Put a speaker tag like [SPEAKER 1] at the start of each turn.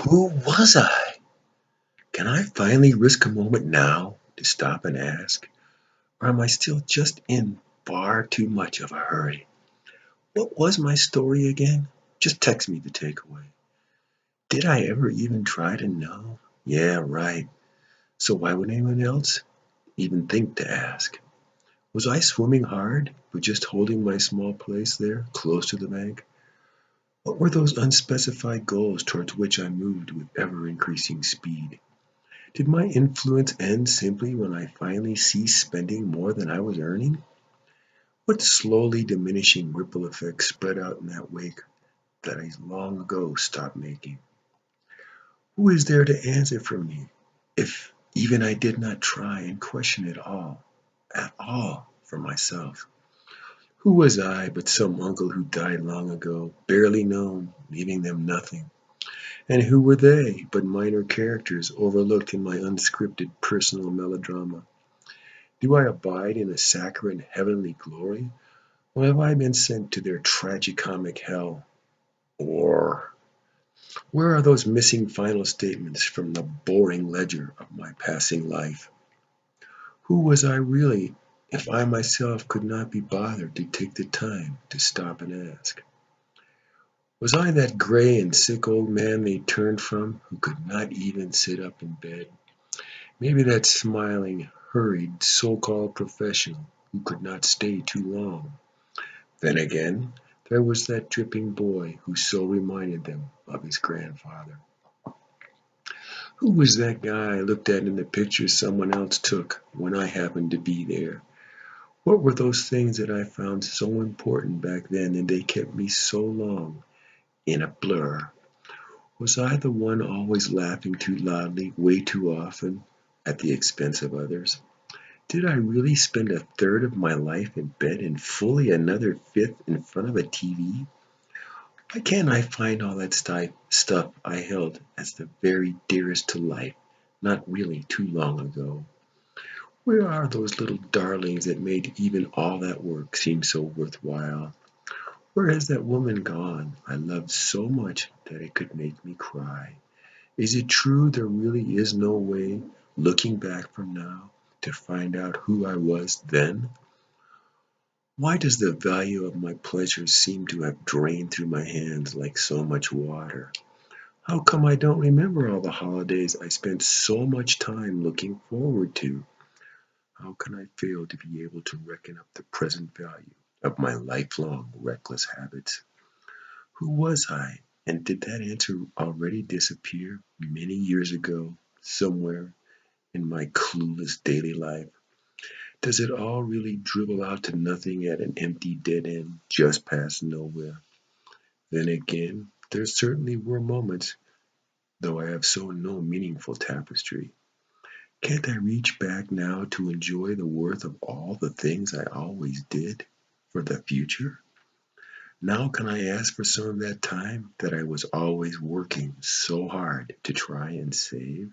[SPEAKER 1] Who was I? Can I finally risk a moment now to stop and ask? Or am I still just in far too much of a hurry? What was my story again? Just text me the takeaway. Did I ever even try to know? Yeah, right. So why would anyone else even think to ask? Was I swimming hard, but just holding my small place there, close to the bank? What were those unspecified goals towards which I moved with ever increasing speed? Did my influence end simply when I finally ceased spending more than I was earning? What slowly diminishing ripple effect spread out in that wake that I long ago stopped making? Who is there to answer for me if even I did not try and question it all, at all, for myself? Who was I but some uncle who died long ago, barely known, leaving them nothing? And who were they but minor characters overlooked in my unscripted personal melodrama? Do I abide in a saccharine heavenly glory, or have I been sent to their tragicomic hell? Or where are those missing final statements from the boring ledger of my passing life? Who was I really if I myself could not be bothered to take the time to stop and ask? Was I that gray and sick old man they turned from who could not even sit up in bed? Maybe that smiling, hurried, so-called professional who could not stay too long. Then again, there was that dripping boy who so reminded them of his grandfather. Who was that guy I looked at in the picture someone else took when I happened to be there? What were those things that I found so important back then and they kept me so long in a blur? Was I the one always laughing too loudly, way too often, at the expense of others? Did I really spend a third of my life in bed and fully another fifth in front of a TV? Why can't I find all that stuff I held as the very dearest to life not really too long ago? Where are those little darlings that made even all that work seem so worthwhile? Where has that woman gone I loved so much that it could make me cry? Is it true there really is no way, looking back from now, to find out who I was then? Why does the value of my pleasures seem to have drained through my hands like so much water? How come I don't remember all the holidays I spent so much time looking forward to? How can I fail to be able to reckon up the present value of my lifelong reckless habits? Who was I? And did that answer already disappear many years ago, somewhere in my clueless daily life? Does it all really dribble out to nothing at an empty dead end just past nowhere? Then again, there certainly were moments, though I have sewn no meaningful tapestry. Can't I reach back now to enjoy the worth of all the things I always did for the future? Now can I ask for some of that time that I was always working so hard to try and save?